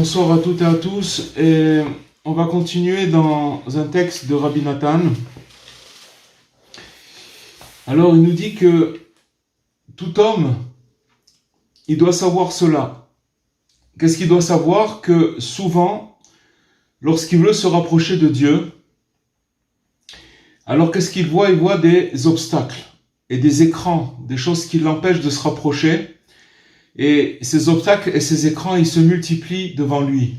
Bonsoir à toutes et à tous. Et on va continuer dans un texte de Rabbi Nathan. Alors, il nous dit que tout homme, il doit savoir cela. Qu'est-ce qu'il doit savoir? Que souvent, lorsqu'il veut se rapprocher de Dieu, alors qu'est-ce qu'il voit? Il voit des obstacles et des écrans, des choses qui l'empêchent de se rapprocher. Et ces obstacles et ces écrans, ils se multiplient devant lui.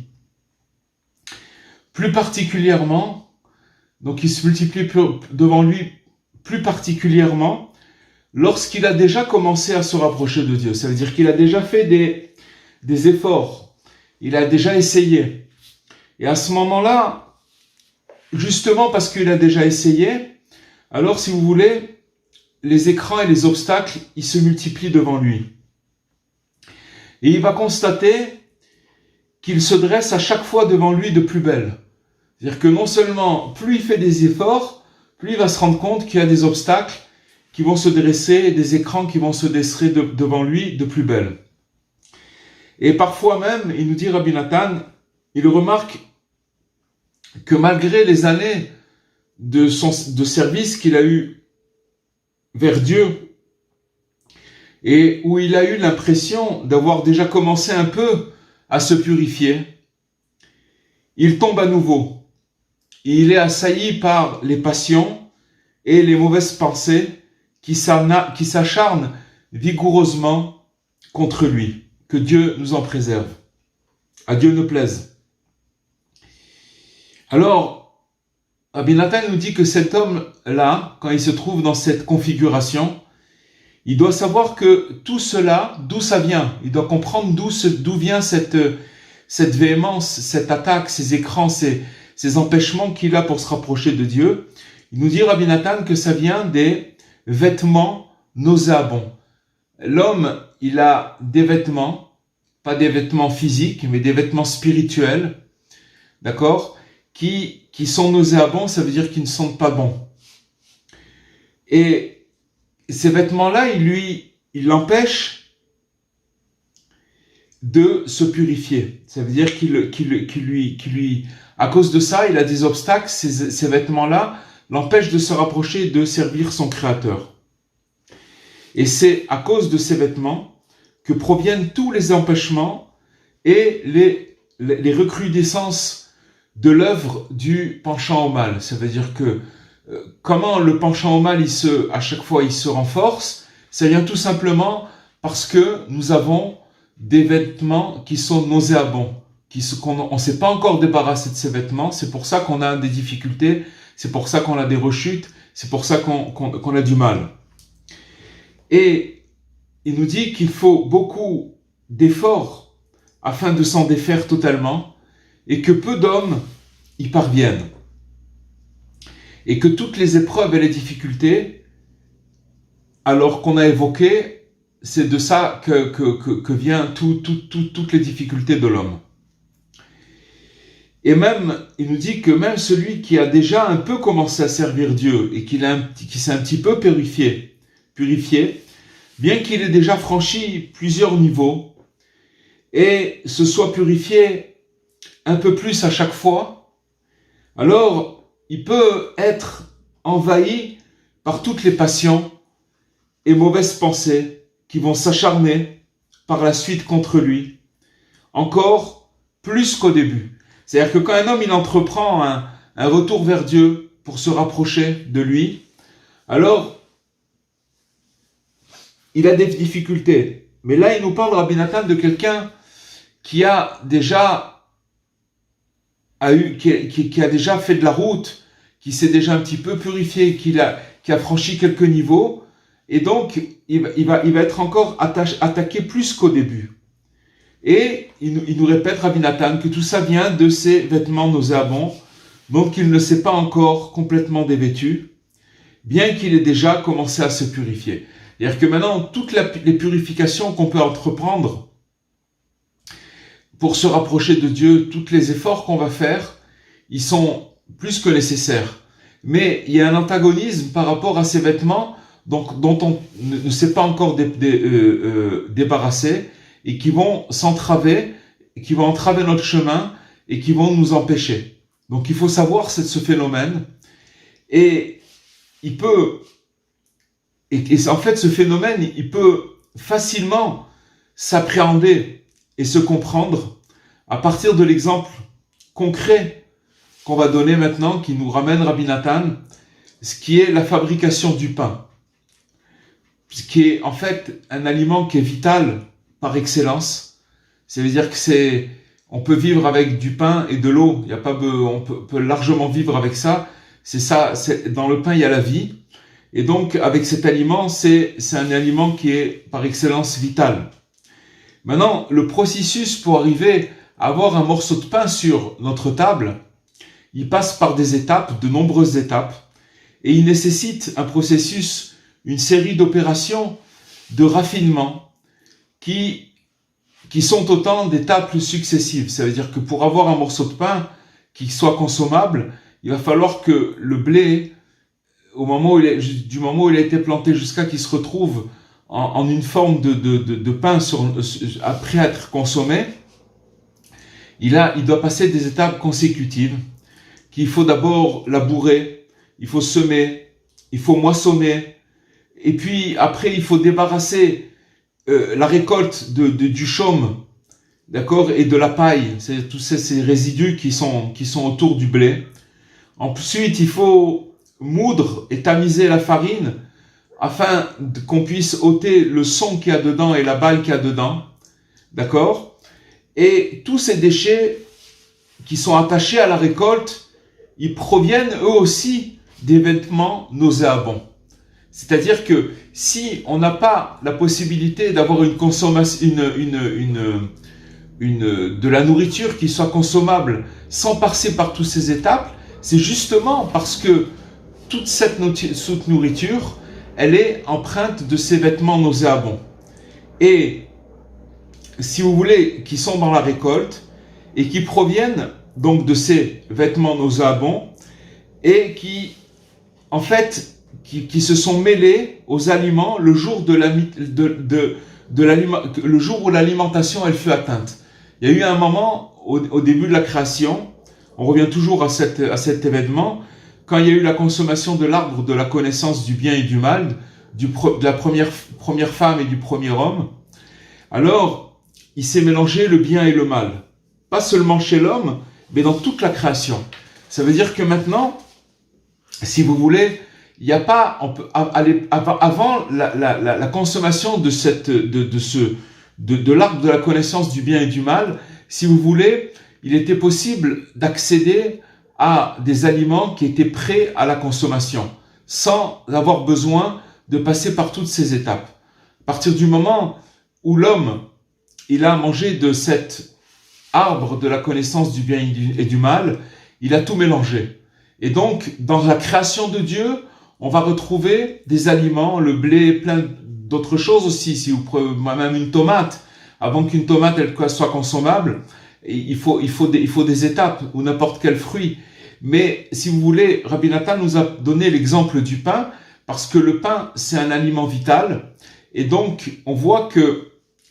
Plus particulièrement, donc ils se multiplient devant lui plus particulièrement lorsqu'il a déjà commencé à se rapprocher de Dieu. Ça veut dire qu'il a déjà fait des efforts. Il a déjà essayé. Et à ce moment-là, justement parce qu'il a déjà essayé, alors si vous voulez, les écrans et les obstacles, ils se multiplient devant lui. Et il va constater qu'il se dresse à chaque fois devant lui de plus belle. C'est-à-dire que non seulement plus il fait des efforts, plus il va se rendre compte qu'il y a des obstacles qui vont se dresser, des écrans qui vont se dresser devant lui de plus belle. Et parfois même, il nous dit Rabbi Nathan, il remarque que malgré les années de service qu'il a eu vers Dieu, et où il a eu l'impression d'avoir déjà commencé un peu à se purifier, il tombe à nouveau. Il est assailli par les passions et les mauvaises pensées qui s'acharnent vigoureusement contre lui. Que Dieu nous en préserve. À Dieu ne plaise. Alors, Rabbi Nathan nous dit que cet homme-là, quand il se trouve dans cette configuration, il doit savoir que tout cela, d'où ça vient. Il doit comprendre d'où vient cette véhémence, cette attaque, ces écrans, ces empêchements qu'il a pour se rapprocher de Dieu. Il nous dit, Rabbi Nathan, que ça vient des vêtements nauséabonds. L'homme, il a des vêtements, pas des vêtements physiques, mais des vêtements spirituels, d'accord, qui sont nauséabonds, ça veut dire qu'ils ne sentent pas bon. Et ces vêtements-là, il l'empêche de se purifier. Ça veut dire qu'il à cause de ça, il a des obstacles. Ces vêtements-là l'empêchent de se rapprocher et de servir son Créateur. Et c'est à cause de ces vêtements que proviennent tous les empêchements et les recrudescences de l'œuvre du penchant au mal. Ça veut dire que comment le penchant au mal, à chaque fois, il se renforce? Ça vient tout simplement parce que nous avons des vêtements qui sont nauséabonds, on ne s'est pas encore débarrassé de ces vêtements, c'est pour ça qu'on a des difficultés, c'est pour ça qu'on a des rechutes, c'est pour ça qu'on a du mal. Et il nous dit qu'il faut beaucoup d'efforts afin de s'en défaire totalement, et que peu d'hommes y parviennent. Et que toutes les épreuves et les difficultés, alors qu'on a évoqué, c'est de ça que viennent toutes les difficultés de l'homme. Et même, il nous dit que même celui qui a déjà un peu commencé à servir Dieu et qui s'est un petit peu purifié, bien qu'il ait déjà franchi plusieurs niveaux et se soit purifié un peu plus à chaque fois, alors il peut être envahi par toutes les passions et mauvaises pensées qui vont s'acharner par la suite contre lui, encore plus qu'au début. C'est-à-dire que quand un homme il entreprend un retour vers Dieu pour se rapprocher de lui, alors il a des difficultés. Mais là, il nous parle, Rabbi Nathan, de quelqu'un qui a déjà qui a déjà fait de la route, qui s'est déjà un petit peu purifié, qui a franchi quelques niveaux, et donc il va être encore attaqué plus qu'au début. Et il nous répète, Rabbi Nathan, que tout ça vient de ces vêtements nauséabonds, donc il ne s'est pas encore complètement dévêtu, bien qu'il ait déjà commencé à se purifier. C'est-à-dire que maintenant, toutes les purifications qu'on peut entreprendre pour se rapprocher de Dieu, tous les efforts qu'on va faire, ils sont plus que nécessaires. Mais il y a un antagonisme par rapport à ces vêtements dont on ne s'est pas encore débarrassé et qui vont s'entraver qui vont entraver notre chemin et qui vont nous empêcher. Donc il faut savoir ce phénomène, et en fait ce phénomène, il peut facilement s'appréhender et se comprendre à partir de l'exemple concret qu'on va donner maintenant, qui nous ramène Rabbi Nathan, ce qui est la fabrication du pain, ce qui est en fait un aliment qui est vital par excellence. Ça veut dire que on peut vivre avec du pain et de l'eau. On peut largement vivre avec ça. Dans le pain, il y a la vie. Et donc, avec cet aliment, c'est un aliment qui est par excellence vital. Maintenant, le processus pour arriver à avoir un morceau de pain sur notre table, il passe par des étapes, de nombreuses étapes, et il nécessite un processus, une série d'opérations de raffinement qui sont autant d'étapes successives. Ça veut dire que pour avoir un morceau de pain qui soit consommable, il va falloir que le blé, du moment où il a été planté jusqu'à qu'il se retrouve en une forme de pain après être consommé, il doit passer des étapes consécutives, qu'il faut d'abord labourer, il faut semer, il faut moissonner, et puis après il faut débarrasser la récolte du chaume, d'accord, et de la paille, c'est tous ces résidus qui sont autour du blé. Ensuite, il faut moudre et tamiser la farine afin qu'on puisse ôter le son qu'il y a dedans et la balle qu'il y a dedans, d'accord. Et tous ces déchets qui sont attachés à la récolte, ils proviennent eux aussi des vêtements nauséabonds. C'est-à-dire que si on n'a pas la possibilité d'avoir une consommation, de la nourriture qui soit consommable sans passer par toutes ces étapes, c'est justement parce que toute cette nourriture, elle est empreinte de ces vêtements nauséabonds. Et si vous voulez, qui sont dans la récolte et qui proviennent donc de ces vêtements nauséabonds et qui, en fait, qui se sont mêlés aux aliments le jour le jour où l'alimentation elle fut atteinte. Il y a eu un moment au début de la création, on revient toujours à cet événement, quand il y a eu la consommation de l'arbre de la connaissance du bien et du mal, de la première femme et du premier homme. Alors, il s'est mélangé le bien et le mal. Pas seulement chez l'homme, mais dans toute la création. Ça veut dire que maintenant, si vous voulez, il n'y a pas, avant la consommation de l'arbre de la connaissance du bien et du mal, si vous voulez, il était possible d'accéder à des aliments qui étaient prêts à la consommation, sans avoir besoin de passer par toutes ces étapes. À partir du moment où l'homme, il a mangé de cet arbre de la connaissance du bien et du mal, il a tout mélangé. Et donc, dans la création de Dieu, on va retrouver des aliments, le blé, plein d'autres choses aussi. Si vous prenez même une tomate, avant qu'une tomate elle soit consommable, il faut des étapes, ou n'importe quel fruit. Mais si vous voulez, Rabbi Nathan nous a donné l'exemple du pain, parce que le pain, c'est un aliment vital. Et donc, on voit que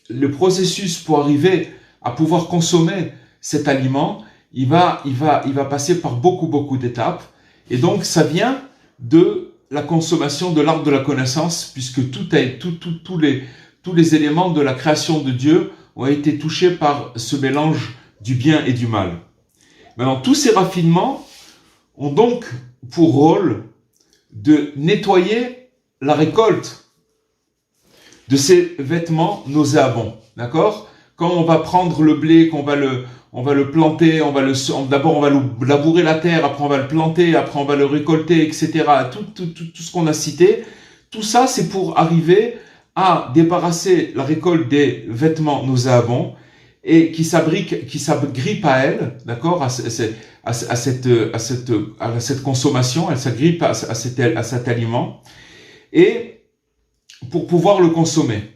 le processus pour arriver à pouvoir consommer cet aliment, il va passer par beaucoup d'étapes. Et donc, ça vient de la consommation de l'arbre de la connaissance, puisque tous les éléments de la création de Dieu ont été touchés par ce mélange du bien et du mal. Maintenant, tous ces raffinements ont donc pour rôle de nettoyer la récolte de ces vêtements nauséabonds. D'accord ? Quand on va prendre le blé, qu'on va le planter, d'abord on va labourer la terre, après on va le planter, après on va le récolter, etc. Tout ce qu'on a cité, tout ça c'est pour arriver à débarrasser la récolte des vêtements nauséabonds et qui s'agrippent à elle, d'accord, à cette consommation, elle s'agrippe à cet aliment, et pour pouvoir le consommer.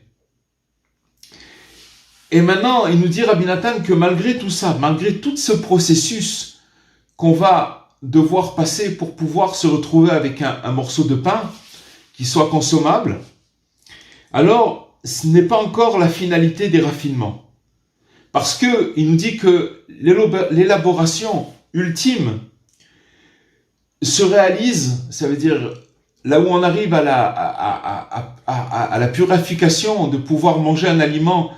Et maintenant, il nous dit, Rabbi Nathan, que malgré tout ça, malgré tout ce processus qu'on va devoir passer pour pouvoir se retrouver avec un morceau de pain qui soit consommable, alors ce n'est pas encore la finalité des raffinements. Parce que il nous dit que l'élaboration ultime se réalise, ça veut dire là où on arrive à la purification de pouvoir manger un aliment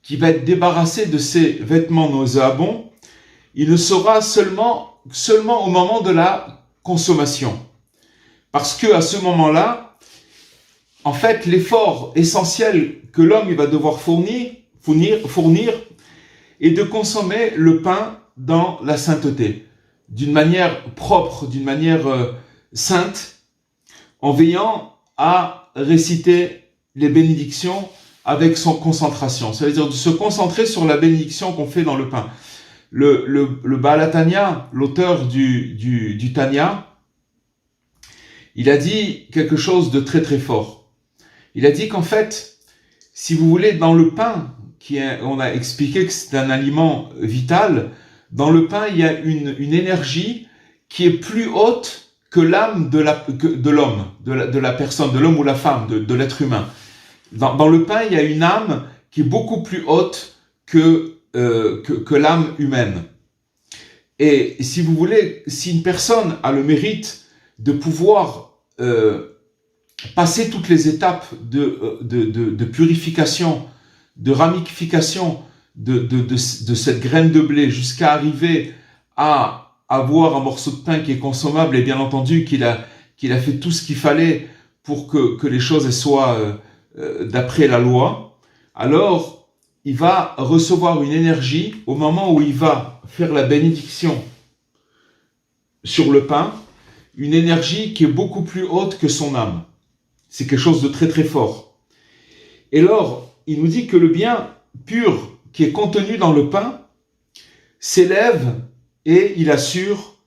qui va être débarrassé de ces vêtements nauséabonds, il le sera seulement au moment de la consommation. Parce que à ce moment-là, en fait, l'effort essentiel que l'homme il va devoir fournir est de consommer le pain dans la sainteté, d'une manière propre, d'une manière sainte, en veillant à réciter les bénédictions avec son concentration. Ça veut dire de se concentrer sur la bénédiction qu'on fait dans le pain. Le Baal HaTanya, l'auteur du Tanya, il a dit quelque chose de très très fort. Il a dit qu'en fait, si vous voulez, dans le pain, on a expliqué que c'est un aliment vital, dans le pain, il y a une énergie qui est plus haute que l'âme de l'homme, de la personne, de l'homme ou la femme, de l'être humain. Dans le pain, il y a une âme qui est beaucoup plus haute que l'âme humaine. Et si vous voulez, si une personne a le mérite de pouvoir passer toutes les étapes de purification, de ramification de cette graine de blé jusqu'à arriver à avoir un morceau de pain qui est consommable, et bien entendu qu'il a fait tout ce qu'il fallait pour que les choses soient d'après la loi, alors il va recevoir une énergie au moment où il va faire la bénédiction sur le pain, une énergie qui est beaucoup plus haute que son âme. C'est quelque chose de très très fort. Et alors, il nous dit que le bien pur qui est contenu dans le pain s'élève et il assure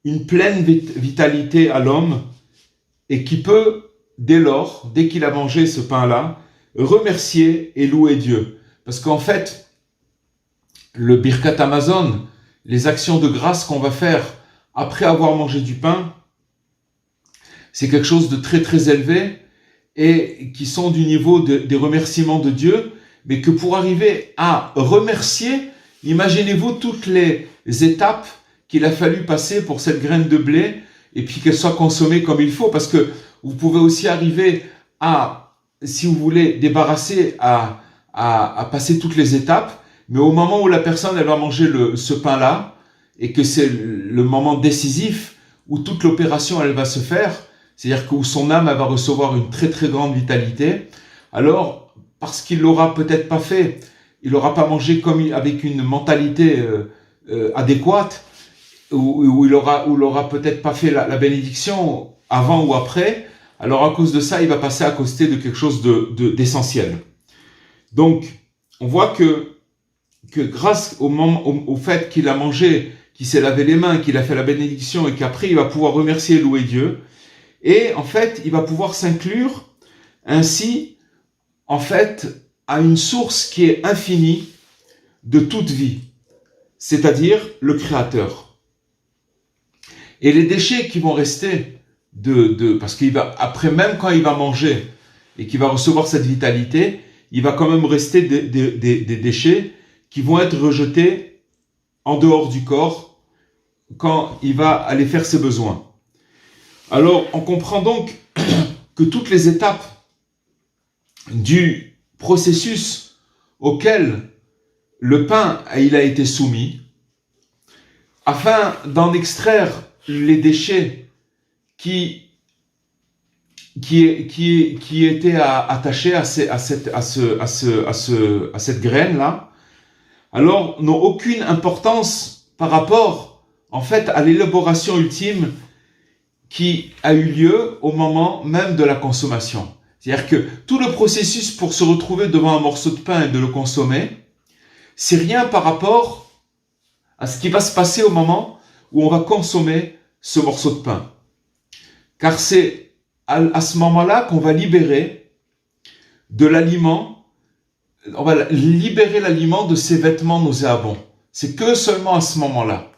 une pleine vitalité à l'homme et qui peut, dès lors, dès qu'il a mangé ce pain-là, remercier et louer Dieu. Parce qu'en fait, le Birkat Hamazon, les actions de grâce qu'on va faire après avoir mangé du pain, c'est quelque chose de très très élevé et qui sont du niveau des remerciements de Dieu, mais que pour arriver à remercier, imaginez-vous toutes les étapes qu'il a fallu passer pour cette graine de blé et puis qu'elle soit consommée comme il faut, parce que vous pouvez aussi arriver à, si vous voulez, débarrasser, à passer toutes les étapes, mais au moment où la personne elle va manger ce pain-là, et que c'est le moment décisif où toute l'opération elle va se faire, c'est-à-dire que où son âme elle va recevoir une très très grande vitalité, alors parce qu'il l'aura peut-être pas fait, il l'aura pas mangé avec une mentalité adéquate, ou il aura peut-être pas fait la bénédiction avant ou après, alors à cause de ça, il va passer à côté de quelque chose d'essentiel. Donc, on voit que grâce au fait qu'il a mangé, qu'il s'est lavé les mains, qu'il a fait la bénédiction et qu'après il va pouvoir remercier et louer Dieu, et en fait, il va pouvoir s'inclure ainsi, en fait, à une source qui est infinie de toute vie, c'est-à-dire le Créateur. Et les déchets qui vont rester parce qu'il va, après, même quand il va manger et qu'il va recevoir cette vitalité, il va quand même rester des déchets qui vont être rejetés en dehors du corps quand il va aller faire ses besoins. Alors, on comprend donc que toutes les étapes du processus auquel le pain il a été soumis, afin d'en extraire les déchets qui étaient attachés à cette graine-là, alors n'ont aucune importance par rapport, en fait, à l'élaboration ultime qui a eu lieu au moment même de la consommation. C'est-à-dire que tout le processus pour se retrouver devant un morceau de pain et de le consommer, c'est rien par rapport à ce qui va se passer au moment où on va consommer ce morceau de pain. Car c'est à ce moment-là qu'on va libérer de l'aliment, on va libérer l'aliment de ses vêtements nauséabonds. C'est que seulement à ce moment-là.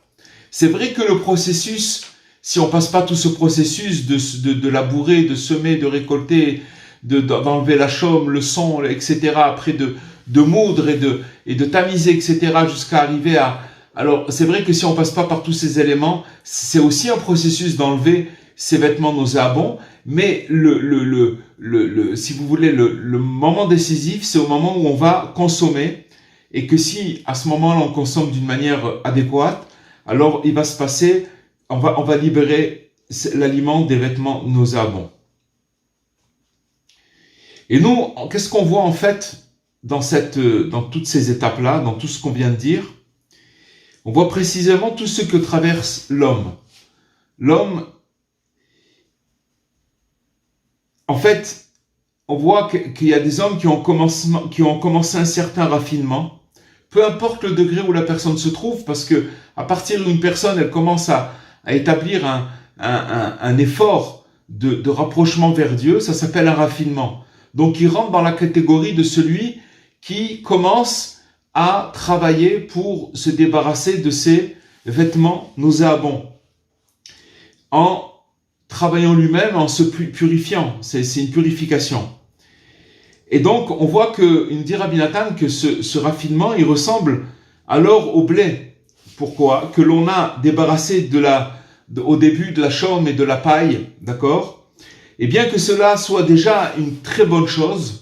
C'est vrai que le processus, si on passe pas tout ce processus de labourer, de semer, de récolter, d'enlever la chaume, le son, etc., après de moudre et de tamiser, etc., jusqu'à arriver à... Alors, c'est vrai que si on passe pas par tous ces éléments, c'est aussi un processus d'enlever ces vêtements nauséabonds, mais si vous voulez, le moment décisif, c'est au moment où on va consommer, et que si, à ce moment-là, on consomme d'une manière adéquate, alors il va se passer, on va libérer l'aliment des vêtements nauséabonds. Et nous, qu'est-ce qu'on voit en fait dans toutes ces étapes-là, dans tout ce qu'on vient de dire? On voit précisément tout ce que traverse l'homme. L'homme, en fait, on voit qu'il y a des hommes qui ont commencé un certain raffinement, peu importe le degré où la personne se trouve, parce que à partir d'une personne, elle commence à établir un effort de rapprochement vers Dieu, ça s'appelle un raffinement. Donc il rentre dans la catégorie de celui qui commence à travailler pour se débarrasser de ses vêtements nauséabonds, en travaillant lui-même, en se purifiant. C'est une purification. Et donc, on voit il nous dit Rabbi Nathan que ce raffinement, il ressemble alors au blé. Pourquoi? Que l'on a débarrassé au début de la chaume et de la paille, d'accord? Et bien que cela soit déjà une très bonne chose,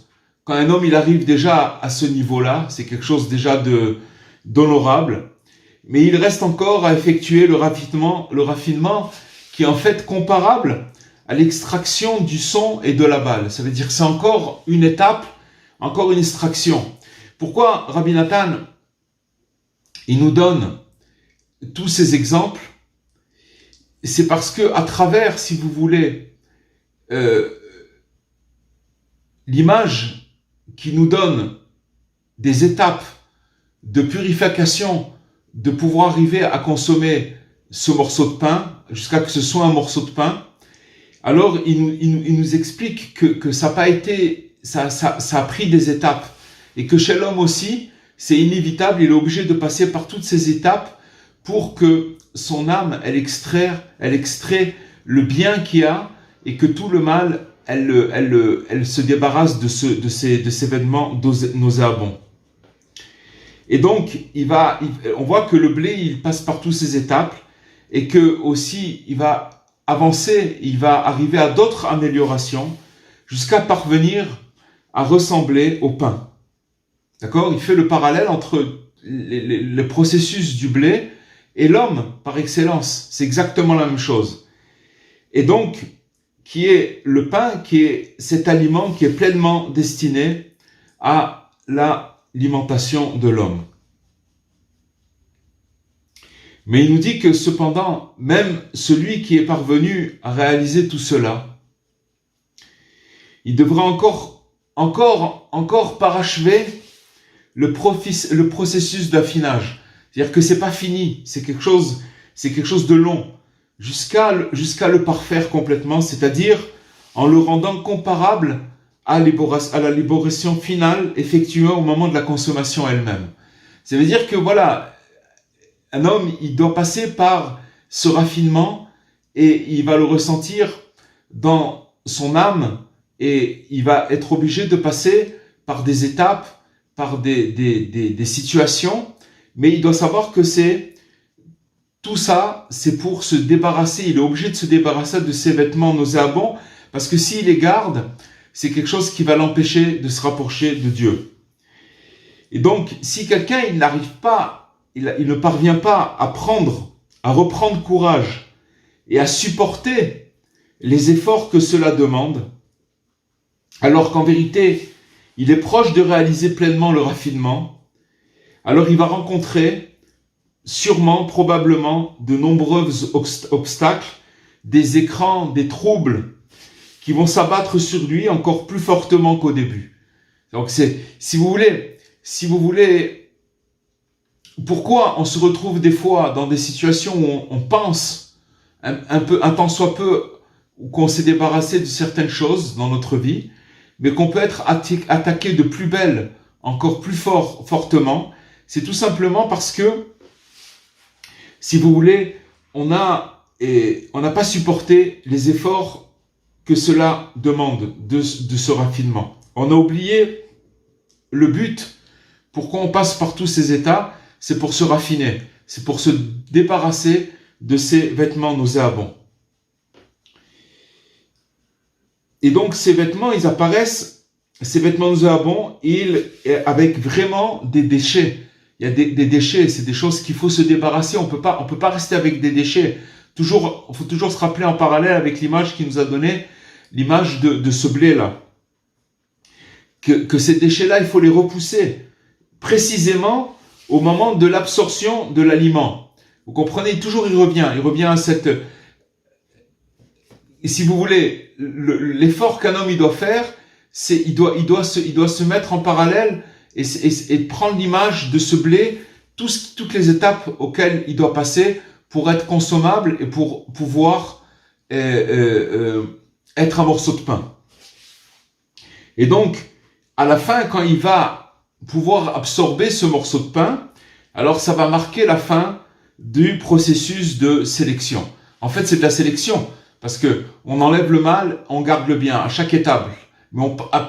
quand un homme il arrive déjà à ce niveau-là, c'est quelque chose déjà d'honorable, mais il reste encore à effectuer le raffinement qui est en fait comparable à l'extraction du son et de la balle. Ça veut dire que c'est encore une étape, encore une extraction. Pourquoi Rabbi Nathan, il nous donne tous ces exemples? C'est parce que à travers, si vous voulez, l'image qui nous donne des étapes de purification, de pouvoir arriver à consommer ce morceau de pain, jusqu'à que ce soit un morceau de pain, alors il nous explique que ça n'a pas été, ça a pris des étapes, et que chez l'homme aussi, c'est inévitable, il est obligé de passer par toutes ces étapes pour que son âme, elle extrait le bien qu'il y a, et que tout le mal, elle se débarrasse de ces vêtements nauséabonds. Et donc, on voit que le blé, il passe par toutes ces étapes, et que aussi, il va avancer, il va arriver à d'autres améliorations, jusqu'à parvenir à ressembler au pain. D'accord? Il fait le parallèle entre le processus du blé et l'homme, par excellence. C'est exactement la même chose. Et donc, qui est le pain, qui est cet aliment qui est pleinement destiné à l'alimentation de l'homme. Mais il nous dit que cependant, même celui qui est parvenu à réaliser tout cela, il devra encore parachever le processus d'affinage. C'est-à-dire que c'est pas fini, c'est quelque chose de long, jusqu'à le parfaire complètement, c'est-à-dire en le rendant comparable à la libération finale effectuée au moment de la consommation elle-même. Ça veut dire que voilà, un homme, il doit passer par ce raffinement et il va le ressentir dans son âme et il va être obligé de passer par des étapes, par des situations, mais il doit savoir que tout ça, c'est pour se débarrasser, il est obligé de se débarrasser de ses vêtements nauséabonds parce que s'il les garde, c'est quelque chose qui va l'empêcher de se rapprocher de Dieu. Et donc, si quelqu'un il ne parvient pas à reprendre courage et à supporter les efforts que cela demande, alors qu'en vérité, il est proche de réaliser pleinement le raffinement, alors il va rencontrer sûrement, probablement, de nombreux obstacles, des écrans, des troubles qui vont s'abattre sur lui encore plus fortement qu'au début. Donc si vous voulez, pourquoi on se retrouve des fois dans des situations où on pense un tant soit peu, qu'on s'est débarrassé de certaines choses dans notre vie, mais qu'on peut être attaqué de plus belle, encore plus fortement, c'est tout simplement parce que, si vous voulez, on n'a pas supporté les efforts que cela demande de ce raffinement. On a oublié le but. Pourquoi on passe par tous ces états? C'est pour se raffiner. C'est pour se débarrasser de ces vêtements nauséabonds. Et donc, ces vêtements, ils apparaissent, ces vêtements nauséabonds, avec vraiment des déchets. Il y a des déchets, c'est des choses qu'il faut se débarrasser. On peut pas rester avec des déchets. Il faut toujours se rappeler en parallèle avec l'image qui nous a donné, l'image de ce blé-là. Que ces déchets-là, il faut les repousser. Précisément au moment de l'absorption de l'aliment. Vous comprenez, toujours il revient à cette... Si vous voulez, l'effort qu'un homme il doit faire, c'est il doit se mettre en parallèle et prendre l'image de ce blé, toutes les étapes auxquelles il doit passer pour être consommable et pour pouvoir être un morceau de pain. Et donc, à la fin, quand il va pouvoir absorber ce morceau de pain, alors ça va marquer la fin du processus de sélection. En fait, c'est de la sélection, parce que on enlève le mal, on garde le bien à chaque étape. Mais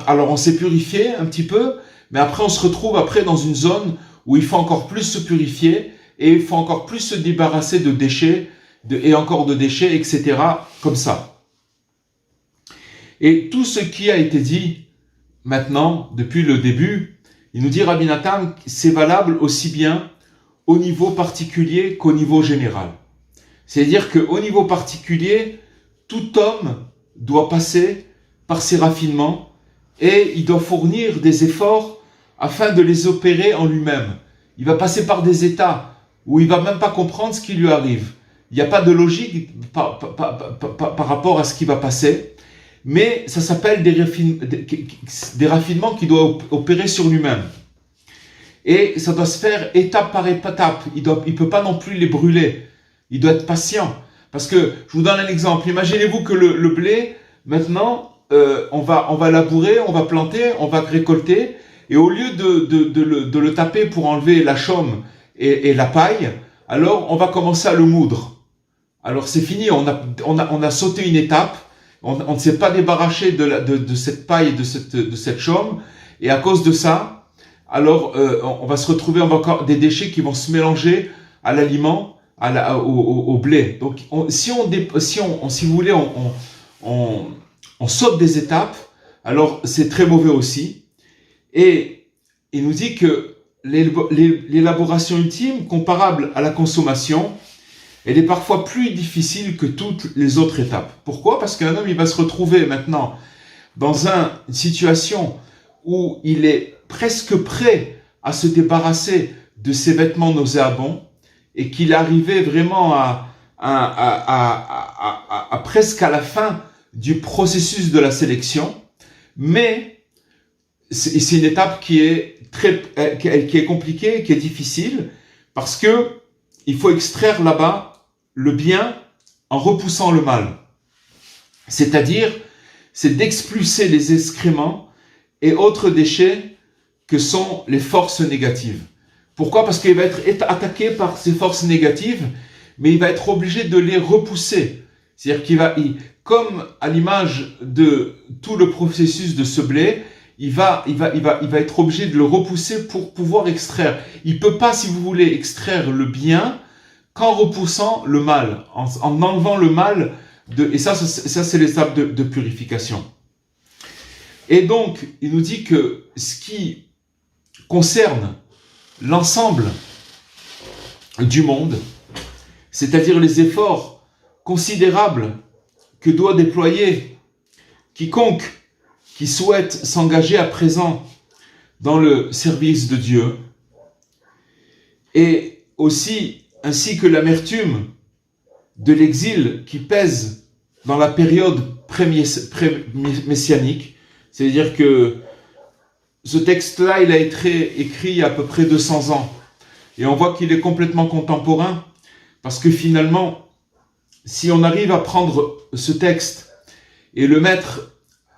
alors on s'est purifié un petit peu, mais après on se retrouve dans une zone où il faut encore plus se purifier et il faut encore plus se débarrasser de déchets et encore de déchets, etc. Comme ça. Et tout ce qui a été dit maintenant, depuis le début, il nous dit Rabbi Nathan, c'est valable aussi bien au niveau particulier qu'au niveau général. C'est-à-dire qu'au niveau particulier, tout homme doit passer par ces raffinements et il doit fournir des efforts afin de les opérer en lui-même. Il va passer par des états où il va même pas comprendre ce qui lui arrive. Il n'y a pas de logique par rapport à ce qui va passer, mais ça s'appelle des raffinements qu'il doit opérer sur lui-même. Et ça doit se faire étape par étape. Il peut pas non plus les brûler. Il doit être patient. Parce que, je vous donne un exemple. Imaginez-vous que le blé, maintenant, on va labourer, on va planter, on va récolter. Et au lieu de le taper pour enlever la chaume et la paille, alors on va commencer à le moudre. Alors c'est fini, on a sauté une étape. On ne s'est pas débarrassé de cette paille et de cette chaume. Et à cause de ça, alors on va se retrouver avec encore des déchets qui vont se mélanger à l'aliment, au blé. Donc si vous voulez, on saute des étapes, alors c'est très mauvais aussi. Et il nous dit que l'élaboration ultime, comparable à la consommation, elle est parfois plus difficile que toutes les autres étapes. Pourquoi? Parce qu'un homme, il va se retrouver maintenant dans une situation où il est presque prêt à se débarrasser de ses vêtements nauséabonds et qu'il est arrivé vraiment à presque à la fin du processus de la sélection. Mais c'est une étape qui est compliquée, qui est difficile, parce que il faut extraire là-bas le bien en repoussant le mal. C'est-à-dire, c'est d'expulser les excréments et autres déchets que sont les forces négatives. Pourquoi? Parce qu'il va être attaqué par ces forces négatives, mais il va être obligé de les repousser. C'est-à-dire comme à l'image de tout le processus de ce blé, il va être obligé de le repousser pour pouvoir extraire. Il peut pas, si vous voulez, extraire le bien qu'en repoussant le mal, en enlevant le mal. Et ça c'est l'étape de purification. Et donc, il nous dit que ce qui concerne l'ensemble du monde, c'est-à-dire les efforts considérables que doit déployer quiconque qui souhaite s'engager à présent dans le service de Dieu, et aussi ainsi que l'amertume de l'exil qui pèse dans la période pré-messianique, c'est-à-dire que ce texte-là, il a été écrit il y a à peu près 200 ans, et on voit qu'il est complètement contemporain, parce que finalement, si on arrive à prendre ce texte et le mettre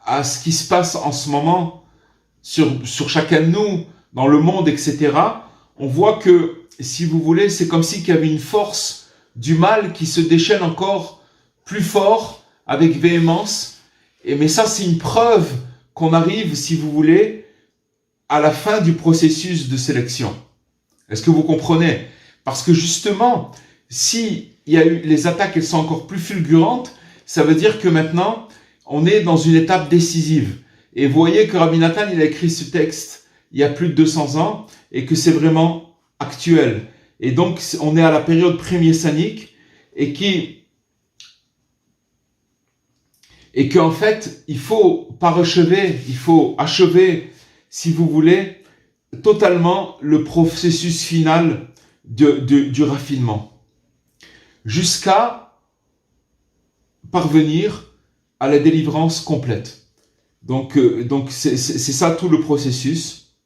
à ce qui se passe en ce moment sur chacun de nous, dans le monde, etc., on voit que, si vous voulez, c'est comme s'il y avait une force du mal qui se déchaîne encore plus fort, avec véhémence, mais ça, c'est une preuve qu'on arrive, si vous voulez, à la fin du processus de sélection. Est-ce que vous comprenez? Parce que justement, si il y a eu les attaques, elles sont encore plus fulgurantes, ça veut dire que maintenant, on est dans une étape décisive. Et vous voyez que Rabbi Nathan, il a écrit ce texte il y a plus de 200 ans et que c'est vraiment actuel. Et donc, on est à la période pré-messianique et qu'en fait, il faut achever, si vous voulez, totalement le processus final du raffinement, jusqu'à parvenir à la délivrance complète. Donc c'est ça tout le processus.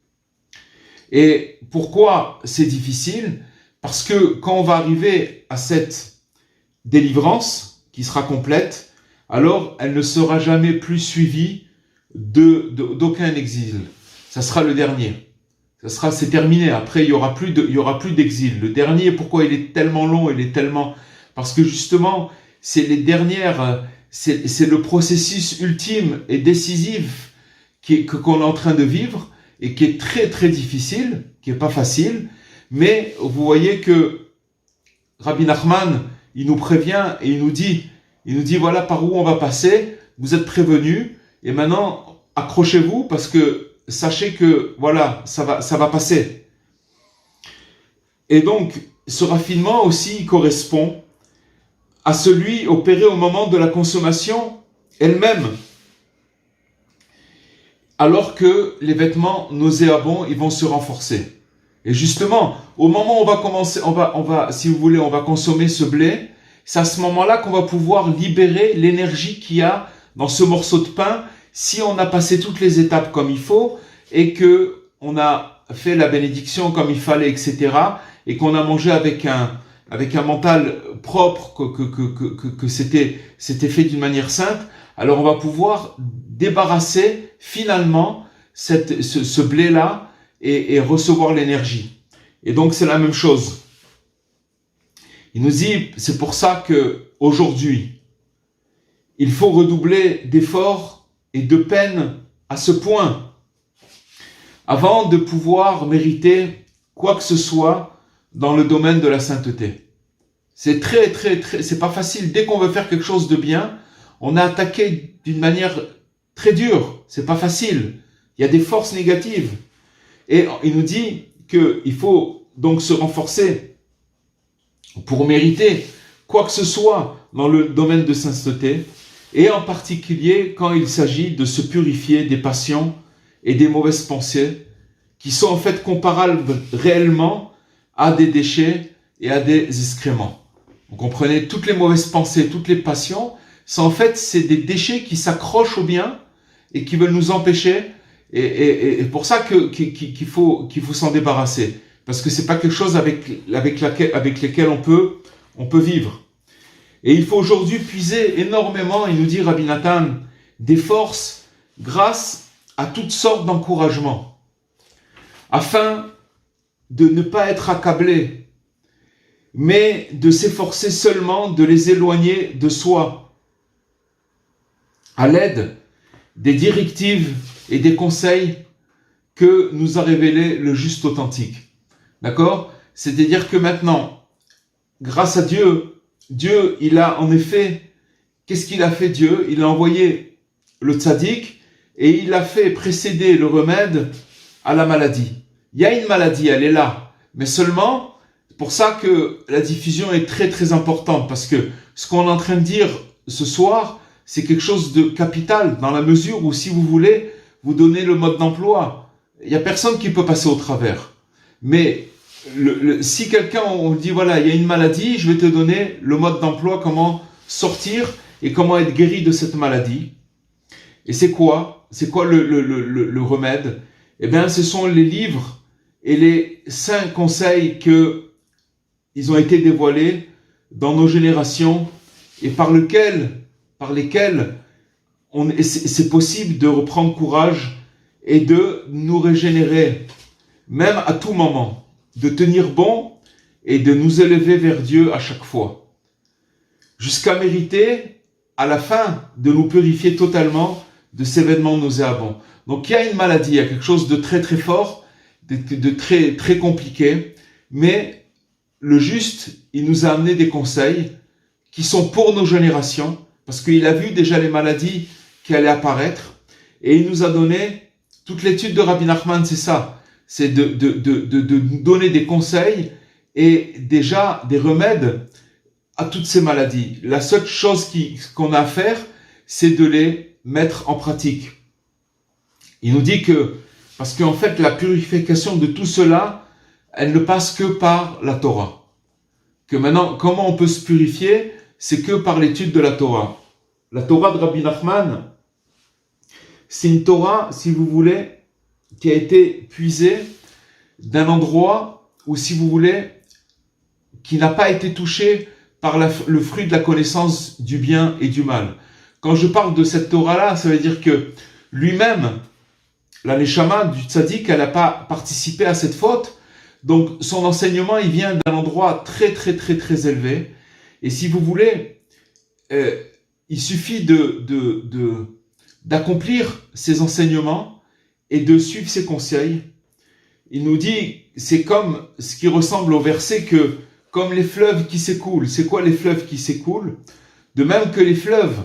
Et pourquoi c'est difficile? Parce que quand on va arriver à cette délivrance qui sera complète, alors elle ne sera jamais plus suivie d'aucun exil. Ça sera le dernier. C'est terminé. Après, il y aura plus d'exil. Le dernier, pourquoi il est tellement long? Parce que justement, c'est le processus ultime et décisif qu'on est en train de vivre et qui est très très difficile, qui est pas facile. Mais vous voyez que Rabbi Nachman, il nous prévient et il nous dit voilà par où on va passer. Vous êtes prévenus et maintenant accrochez-vous parce que sachez que voilà, ça va passer. Et donc, ce raffinement aussi correspond à celui opéré au moment de la consommation elle-même. Alors que les vêtements nauséabonds, ils vont se renforcer. Et justement, au moment où on va commencer, si vous voulez, on va consommer ce blé, c'est à ce moment-là qu'on va pouvoir libérer l'énergie qu'il y a dans ce morceau de pain si on a passé toutes les étapes comme il faut et que on a fait la bénédiction comme il fallait, etc. et qu'on a mangé avec un mental propre, que c'était fait d'une manière sainte, alors on va pouvoir débarrasser finalement ce blé-là et recevoir l'énergie. Et donc c'est la même chose. Il nous dit, c'est pour ça que aujourd'hui, il faut redoubler d'efforts et de peine à ce point avant de pouvoir mériter quoi que ce soit dans le domaine de la sainteté. C'est c'est pas facile. Dès qu'on veut faire quelque chose de bien, on est attaqué d'une manière très dure. C'est pas facile. Il y a des forces négatives. Et il nous dit qu'il faut donc se renforcer pour mériter quoi que ce soit dans le domaine de sainteté, et en particulier quand il s'agit de se purifier des passions et des mauvaises pensées qui sont en fait comparables réellement à des déchets et à des excréments. Vous comprenez, toutes les mauvaises pensées, toutes les passions, c'est des déchets qui s'accrochent au bien et qui veulent nous empêcher. Et pour ça qu'il faut s'en débarrasser, parce que c'est pas quelque chose avec lesquels on peut vivre. Et il faut aujourd'hui puiser énormément, il nous dit Rabbi Nathan, des forces grâce à toutes sortes d'encouragements, afin de ne pas être accablé, mais de s'efforcer seulement de les éloigner de soi, à l'aide des directives et des conseils que nous a révélé le juste authentique. D'accord? C'est-à-dire que maintenant, grâce à Dieu, il a en effet, qu'est-ce qu'il a fait Dieu? Il a envoyé le tzaddik et il a fait précéder le remède à la maladie. Il y a une maladie, elle est là, mais seulement, c'est pour ça que la diffusion est très très importante, parce que ce qu'on est en train de dire ce soir, c'est quelque chose de capital, dans la mesure où, si vous voulez, vous donnez le mode d'emploi. Il n'y a personne qui peut passer au travers. Mais si quelqu'un, on dit, voilà, il y a une maladie, je vais te donner le mode d'emploi, comment sortir et comment être guéri de cette maladie. Et c'est quoi le remède? Eh bien, ce sont les livres et les saints conseils ils ont été dévoilés dans nos générations et par lesquels c'est possible de reprendre courage et de nous régénérer, même à tout moment, de tenir bon et de nous élever vers Dieu à chaque fois, jusqu'à mériter à la fin, de nous purifier totalement de ces événements nauséabonds. Donc il y a une maladie, il y a quelque chose de très très fort, de très très compliqué, mais le juste, il nous a amené des conseils qui sont pour nos générations, parce qu'il a vu déjà les maladies qui allaient apparaître, et il nous a donné, toute l'étude de Rabbi Nachman, c'est ça, c'est de nous donner des conseils et déjà des remèdes à toutes ces maladies. La seule chose qu'on a à faire, c'est de les mettre en pratique. Il nous dit que, parce qu'en fait, la purification de tout cela, elle ne passe que par la Torah. Que maintenant, comment on peut se purifier? C'est que par l'étude de la Torah. La Torah de Rabbi Nachman, c'est une Torah, si vous voulez, qui a été puisée d'un endroit où, si vous voulez, qui n'a pas été touché par le fruit de la connaissance du bien et du mal. Quand je parle de cette Torah-là, ça veut dire que lui-même, la Neshama du Tzaddik, elle n'a pas participé à cette faute. Donc, son enseignement, il vient d'un endroit très, très, très, très élevé. Et si vous voulez, il suffit d'accomplir ses enseignements et de suivre ses conseils. Il nous dit, c'est comme ce qui ressemble au verset que, comme les fleuves qui s'écoulent. C'est quoi les fleuves qui s'écoulent? De même que les fleuves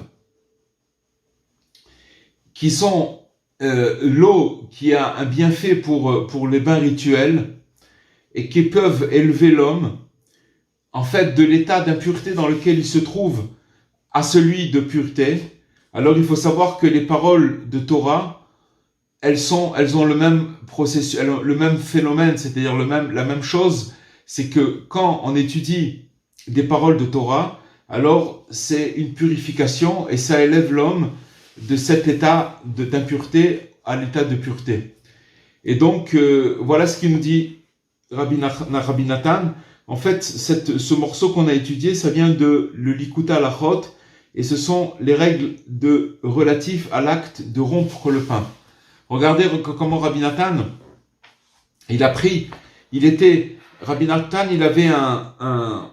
qui sont l'eau qui a un bienfait pour les bains rituels et qui peuvent élever l'homme, en fait, de l'état d'impureté dans lequel il se trouve à celui de pureté. Alors il faut savoir que les paroles de Torah, elles ont le même processus, le même phénomène, c'est-à-dire la même chose, c'est que quand on étudie des paroles de Torah, alors c'est une purification et ça élève l'homme de cet état d'impureté à l'état de pureté. Et donc, voilà ce qu'il nous dit Rabbi Nathan. En fait, ce morceau qu'on a étudié, ça vient de le Likuta Halachot, et ce sont les règles relatives à l'acte de rompre le pain. Regardez comment Rabbi Nathan, Rabbi Nathan, il avait un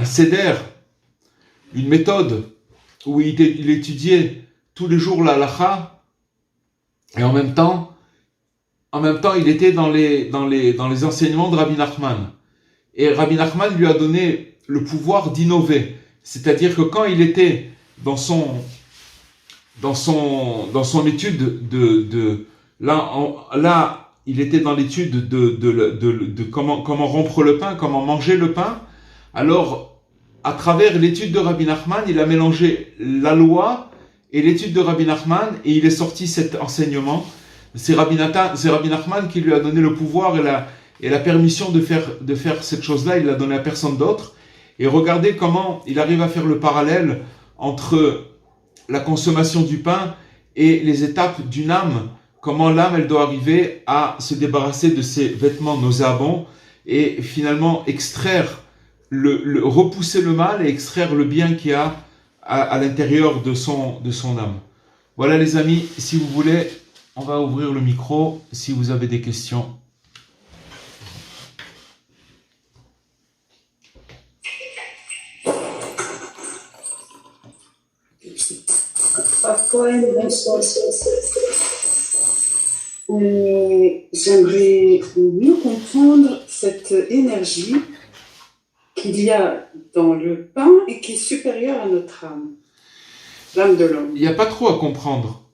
seder, une méthode, où il étudiait tous les jours la halacha, et en même temps, il était dans les enseignements de Rabbi Nachman. Et Rabbi Nachman lui a donné le pouvoir d'innover. C'est-à-dire que quand il était dans son étude là, il était dans l'étude de comment rompre le pain, comment manger le pain. Alors, à travers l'étude de Rabbi Nachman, il a mélangé la loi et l'étude de Rabbi Nachman, et il est sorti cet enseignement. C'est Rabbi Nachman qui lui a donné le pouvoir et la permission de faire cette chose-là. Il l'a donné à personne d'autre. Et regardez comment il arrive à faire le parallèle entre la consommation du pain et les étapes d'une âme. Comment l'âme, elle doit arriver à se débarrasser de ses vêtements nauséabonds et finalement extraire repousser le mal et extraire le bien qu'il y a à l'intérieur de son âme. Voilà les amis, si vous voulez, on va ouvrir le micro si vous avez des questions. J'aimerais mieux comprendre cette énergie qu'il y a dans le pain et qui est supérieure à notre âme, l'âme de l'homme. Il n'y a pas trop à comprendre.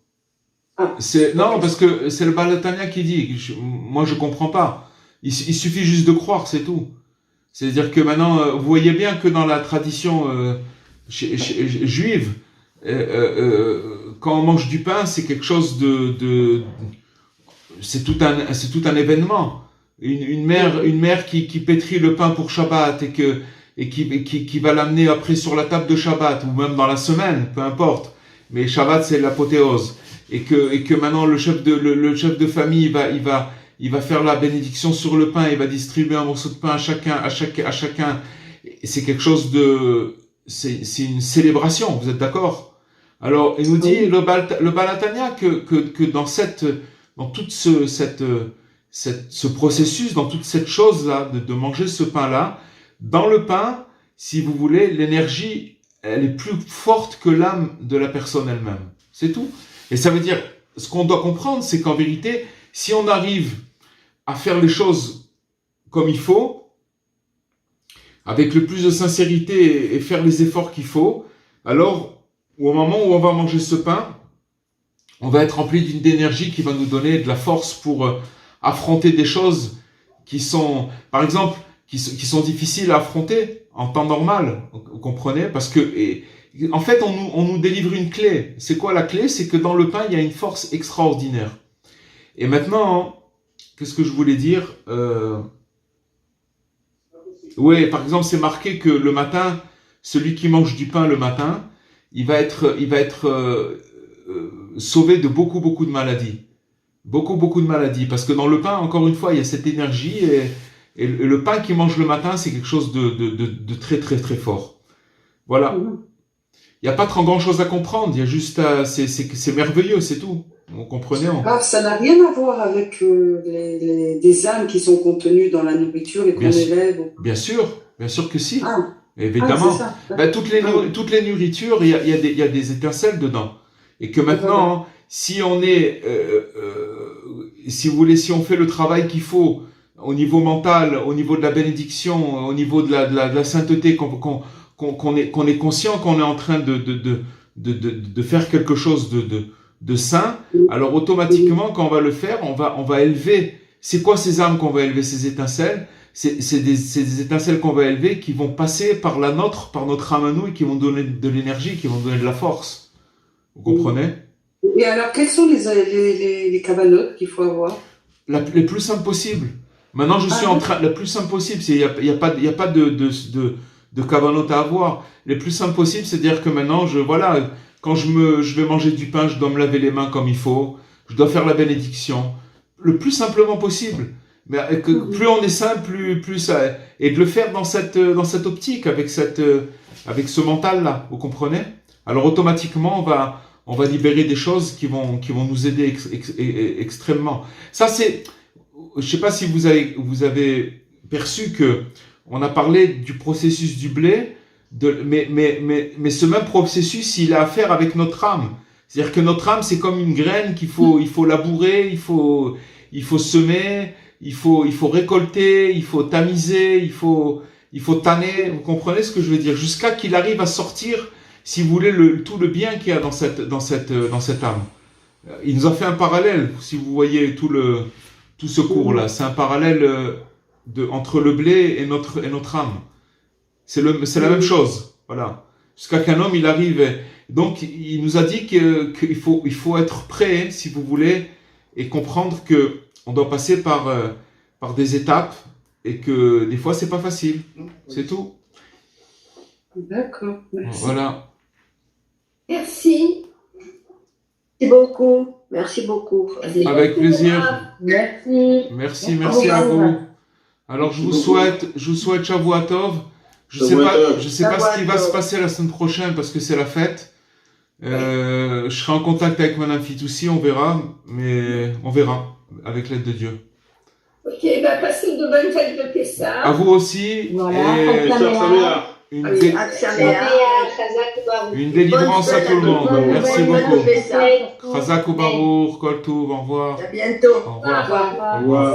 Non, parce que c'est le Baal HaTanya qui dit, moi je comprends pas. Il suffit juste de croire, c'est tout. C'est-à-dire que maintenant, vous voyez bien que dans la tradition juive, quand on mange du pain, c'est quelque chose c'est tout un événement. Une mère qui pétrit le pain pour Shabbat et qui va l'amener après sur la table de Shabbat ou même dans la semaine, peu importe. Mais Shabbat c'est l'apothéose et que maintenant le chef de famille il va faire la bénédiction sur le pain, il va distribuer un morceau de pain à chacun. C'est quelque chose c'est une célébration, vous êtes d'accord? Alors il nous dit le Baal HaTanya que dans tout ce processus, dans toute cette chose-là, de manger ce pain-là, dans le pain, si vous voulez, l'énergie, elle est plus forte que l'âme de la personne elle-même. C'est tout. Et ça veut dire, ce qu'on doit comprendre, c'est qu'en vérité, si on arrive à faire les choses comme il faut, avec le plus de sincérité et faire les efforts qu'il faut, alors, au moment où on va manger ce pain, on va être rempli d'une énergie qui va nous donner de la force pour affronter des choses qui sont, par exemple, qui sont difficiles à affronter en temps normal, vous comprenez? Parce que, en fait, on nous délivre une clé. C'est quoi la clé? C'est que dans le pain, il y a une force extraordinaire. Et maintenant, qu'est-ce que je voulais dire? Oui, par exemple, c'est marqué que le matin, celui qui mange du pain le matin, il va être sauvé de beaucoup de maladies. Beaucoup de maladies. Parce que dans le pain, encore une fois, il y a cette énergie et le pain qu'il mange le matin, c'est quelque chose de très fort. Voilà. Il n'y a pas trop grand chose à comprendre. Il y a juste c'est merveilleux, c'est tout. Vous comprenez? Ah, ça n'a rien à voir avec des âmes qui sont contenues dans la nourriture et qu'on élève. Bien sûr que si. Ah. Évidemment. C'est ça. Ben, toutes les nourritures, il y a des étincelles dedans. Et que maintenant, si on est, si vous voulez, si on fait le travail qu'il faut au niveau mental, au niveau de la bénédiction, au niveau de la sainteté, qu'on est conscient qu'on est en train de faire quelque chose de saint, alors automatiquement, quand on va le faire, on va élever. C'est quoi ces âmes qu'on va élever, ces étincelles? C'est des étincelles qu'on va élever qui vont passer par notre âme à nous et qui vont donner de l'énergie, qui vont donner de la force. Vous comprenez? Et alors, quelles sont les cavanotes qu'il faut avoir? Les plus simples possibles. Maintenant, je suis en train, la plus simple possible, il y a pas de cavanote à avoir. Les plus simples possibles, c'est-à-dire que maintenant, quand je vais manger du pain, je dois me laver les mains comme il faut, je dois faire la bénédiction. Le plus simplement possible. Mais plus on est simple, plus ça, et de le faire dans cette optique, avec ce mental-là, vous comprenez? Alors automatiquement, on va libérer des choses qui vont nous aider extrêmement. Ça c'est, je sais pas si vous avez perçu que on a parlé du processus du blé, mais ce même processus, il a à faire avec notre âme. C'est-à-dire que notre âme, c'est comme une graine il faut labourer, il faut semer, il faut récolter, il faut tamiser, il faut tanner. Vous comprenez ce que je veux dire? Jusqu'à qu'il arrive à sortir, si vous voulez, tout le bien qu'il y a dans cette âme. Il nous a fait un parallèle, si vous voyez tout ce cours-là. C'est un parallèle entre le blé et notre âme. C'est la même chose. Voilà. Jusqu'à qu'un homme, il arrive. Donc, il nous a dit qu'il faut être prêt, si vous voulez, et comprendre que on doit passer par des étapes et que des fois, c'est pas facile. C'est tout. D'accord. Merci. Voilà. Merci. Merci beaucoup. Avec plaisir. Merci. Merci à vous. Alors, je vous souhaite Shavua Tov. Je sais pas ce qui va se passer la semaine prochaine parce que c'est la fête. Je serai en contact avec Madame Fitoussi, on verra, mais on verra avec l'aide de Dieu. Ok, passez de bonnes fêtes de Pessah. À vous aussi. Voilà, Et une délivrance à tout le monde. Merci beaucoup. Chazak ou Baruch, Kol Tov, au revoir. À bientôt. Au revoir. Au revoir.